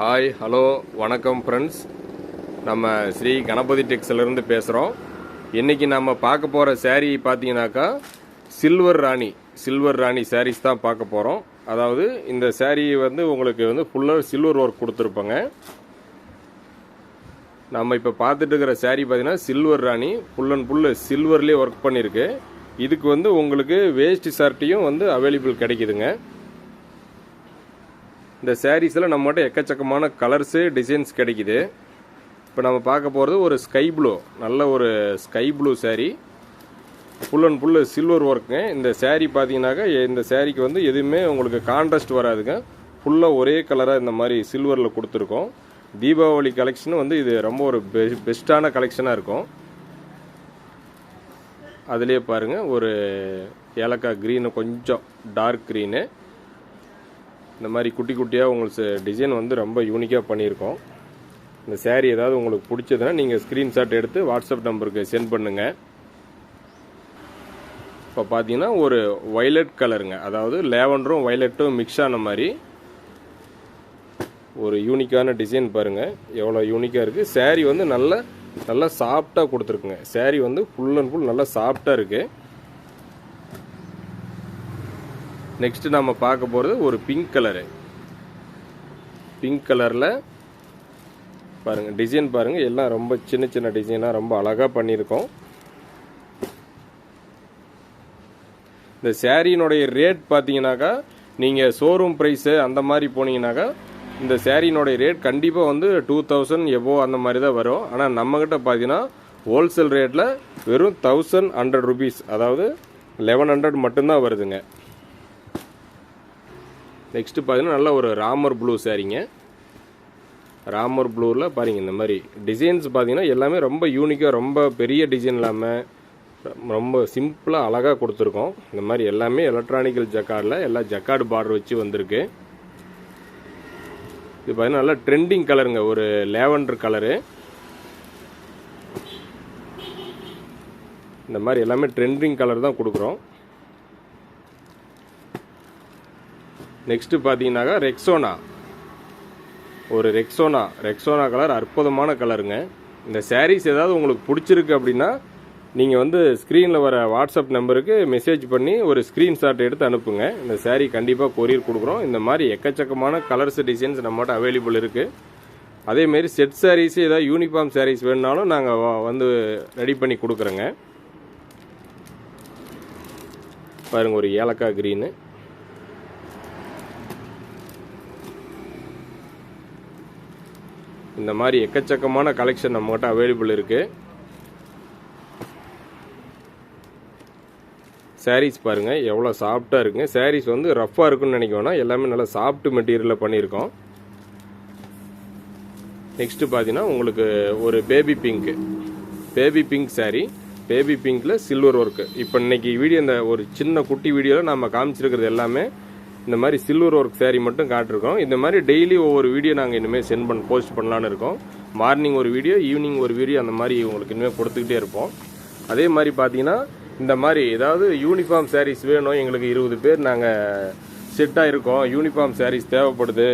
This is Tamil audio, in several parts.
ஹாய் ஹலோ வணக்கம் ஃப்ரெண்ட்ஸ். நம்ம ஸ்ரீ கணபதி டெக்ஸ்லேருந்து பேசுகிறோம். இன்றைக்கி நம்ம பார்க்க போகிற சேரீ பார்த்தீங்கன்னாக்கா சில்வர் ராணி சாரீஸ் தான் பார்க்க போகிறோம். அதாவது இந்த சேரீ உங்களுக்கு ஃபுல்லாக சில்வர் ஒர்க் கொடுத்துருப்பாங்க. நம்ம இப்போ பார்த்துட்டு இருக்கிற சேரீ பார்த்தீங்கன்னா சில்வர் ராணி ஃபுல் அண்ட் ஃபுல்லு சில்வர்லேயே ஒர்க் பண்ணியிருக்கு. இதுக்கு உங்களுக்கு வேஸ்ட் ஷர்ட்டையும் அவைலபிள் கிடைக்குதுங்க. இந்த சாரீஸில் நம்மகிட்ட எக்கச்சக்கமான கலர்ஸு டிசைன்ஸ் கிடைக்குது. இப்போ நம்ம பார்க்க போகிறது ஒரு ஸ்கை ப்ளூ, நல்ல ஒரு sky blue sari, full and full silver ஒர்க்குங்க. இந்த சாரீ பார்த்தீங்கன்னாக்கா இந்த சாரீக்கு எதுவுமே உங்களுக்கு கான்ட்ராஸ்ட் வராதுங்க. ஃபுல்லாக ஒரே கலராக இந்த மாதிரி சில்வரில் கொடுத்துருக்கோம். தீபாவளி கலெக்ஷன் இது ரொம்ப ஒரு பெஸ்ட்டான கலெக்ஷனாக இருக்கும். அதுலேயே பாருங்கள், ஒரு ஏலக்காய் க்ரீனு, கொஞ்சம் டார்க் க்ரீனு, இந்த மாதிரி குட்டி குட்டியாக உங்களுக்கு டிசைன் ரொம்ப யூனிக்காக பண்ணியிருக்கோம். இந்த சேரீ ஏதாவது உங்களுக்கு பிடிச்சதுன்னா நீங்கள் ஸ்க்ரீன்ஷாட் எடுத்து வாட்ஸ்அப் நம்பருக்கு சென்ட் பண்ணுங்கள். இப்போ பார்த்தீங்கன்னா ஒரு வைலட் கலருங்க, அதாவது லேவண்டரும் வைலட்டும் மிக்ஸ் ஆன மாதிரி ஒரு யூனிக்கான டிசைன் பாருங்கள், எவ்வளோ யூனிக்காக இருக்குது. சேரீ நல்லா சாஃப்டாக கொடுத்துருக்குங்க. சேரீ ஃபுல் அண்ட் ஃபுல் நல்லா சாஃப்டாக இருக்குது. நெக்ஸ்ட் நம்ம பார்க்க போகிறது ஒரு பிங்க் கலரு. பிங்க் கலரில் பாருங்கள், டிசைன் பாருங்கள், எல்லாம் ரொம்ப சின்ன சின்ன டிசைனாக ரொம்ப அழகாக பண்ணியிருக்கோம். இந்த சேரீனுடைய ரேட் பார்த்தீங்கன்னாக்கா நீங்கள் ஷோரூம் ப்ரைஸு அந்த மாதிரி போனீங்கன்னாக்கா இந்த சேரீனுடைய ரேட் கண்டிப்பாக 2000 எபோ அந்த மாதிரி தான் வரும். ஆனால் நம்மக்கிட்ட பார்த்தீங்கன்னா ஹோல்சேல் ரேட்டில் வெறும் 1100 ருபீஸ், அதாவது 1100 மட்டும்தான் வருதுங்க. நெக்ஸ்ட்டு பார்த்தீங்கன்னா நல்ல ஒரு ராமர் ப்ளூ சாரீங்க. ராமர் ப்ளூவில் பாருங்கள், இந்த மாதிரி டிசைன்ஸ் பார்த்தீங்கன்னா எல்லாமே ரொம்ப யூனிக்காக, ரொம்ப பெரிய டிசைன் இல்லாமல் ரொம்ப சிம்பிளாக அழகாக கொடுத்துருக்கோம். இந்த மாதிரி எல்லாமே எலக்ட்ரானிக்கல் ஜக்கார்டில் எல்லாம் ஜக்கார்டு பார்டர் வச்சு வந்திருக்கு. இது பார்த்தீங்கன்னா நல்லா ட்ரெண்டிங் கலருங்க, ஒரு லேவண்டர் கலரு. இந்த மாதிரி எல்லாமே ட்ரெண்டிங் கலர் தான் கொடுக்குறோம். நெக்ஸ்ட்டு பார்த்தீங்கன்னாக்கா ரெக்ஸோனா கலர், அற்புதமான கலருங்க. இந்த சாரீஸ் ஏதாவது உங்களுக்கு பிடிச்சிருக்கு அப்படின்னா நீங்கள் ஸ்க்ரீனில் வர வாட்ஸ்அப் நம்பருக்கு மெசேஜ் பண்ணி ஒரு ஸ்க்ரீன்ஷாட் எடுத்து அனுப்புங்க. இந்த சாரீ கண்டிப்பாக கொரியர் கொடுக்குறோம். இந்த மாதிரி எக்கச்சக்கமான கலர்ஸ் டிசைன்ஸ் நம்மகிட்ட அவைலபிள் இருக்குது. அதேமாரி செட் சாரீஸ் ஏதாவது யூனிஃபார்ம் சாரீஸ் வேணுனாலும் நாங்கள் ரெடி பண்ணி கொடுக்குறோங்க. பாருங்கள், ஒரு ஏலக்காய் க்ரீனு, இந்த மாதிரி எக்கச்சக்கமான கலெக்ஷன் நம்மகிட்ட அவைலபிள் இருக்குது. சாரீஸ் பாருங்கள் எவ்வளோ சாஃப்டாக இருக்குங்க. சாரீஸ் ரஃப்பாக இருக்குன்னு நினைக்கோன்னா எல்லாமே நல்லா சாஃப்ட் மெட்டீரியலில் பண்ணியிருக்கோம். நெக்ஸ்ட்டு பார்த்தீங்கன்னா உங்களுக்கு ஒரு பேபி பிங்க் சாரீ, பேபி பிங்க்கில் சில்வர் ஒர்க்கு. இப்போ இன்னைக்கு வீடியோ, இந்த ஒரு சின்ன குட்டி வீடியோவில் நம்ம காமிச்சிருக்கிறது எல்லாமே இந்த மாதிரி சில்வர் ஒர்க் சாரீ மட்டும் காட்டிருக்கோம். இந்த மாதிரி டெய்லி ஒவ்வொரு வீடியோ நாங்கள் இனிமேல் போஸ்ட் பண்ணலான்னு இருக்கோம். மார்னிங் ஒரு வீடியோ, ஈவினிங் ஒரு வீடியோ, அந்த மாதிரி உங்களுக்கு இனிமேல் கொடுத்துக்கிட்டே இருப்போம். அதே மாதிரி பார்த்தீங்கன்னா இந்த மாதிரி ஏதாவது யூனிஃபார்ம் சாரீஸ் வேணும், எங்களுக்கு 20 பேர் நாங்கள் செட்டாக இருக்கோம், யூனிஃபார்ம் சாரீஸ் தேவைப்படுது,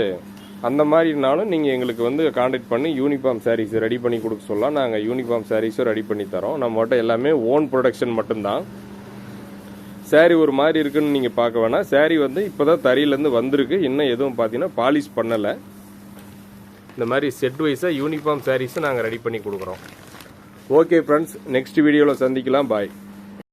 அந்த மாதிரினாலும் நீங்கள் எங்களுக்கு கான்டாக்ட் பண்ணி யூனிஃபார்ம் சாரீஸ் ரெடி பண்ணி கொடுக்க சொல்லலாம். நாங்கள் யூனிஃபார்ம் சாரீஸும் ரெடி பண்ணி தரோம். நம்மகிட்ட எல்லாமே ஓன் ப்ரொடக்ஷன் மட்டும்தான். சாரீ ஒரு மாதிரி இருக்குன்னு நீங்கள் பார்க்க வேணாம். சாரீ இப்போ தான் தறியிலேருந்து வந்திருக்கு, இன்னும் எதுவும் பார்த்தீங்கன்னா பாலிஷ் பண்ணலை. இந்த மாதிரி செட் வைஸாக யூனிஃபார்ம் சாரீஸை நாங்கள் ரெடி பண்ணி கொடுக்குறோம். ஓகே ஃப்ரெண்ட்ஸ், நெக்ஸ்ட் வீடியோவில் சந்திக்கலாம். பாய்.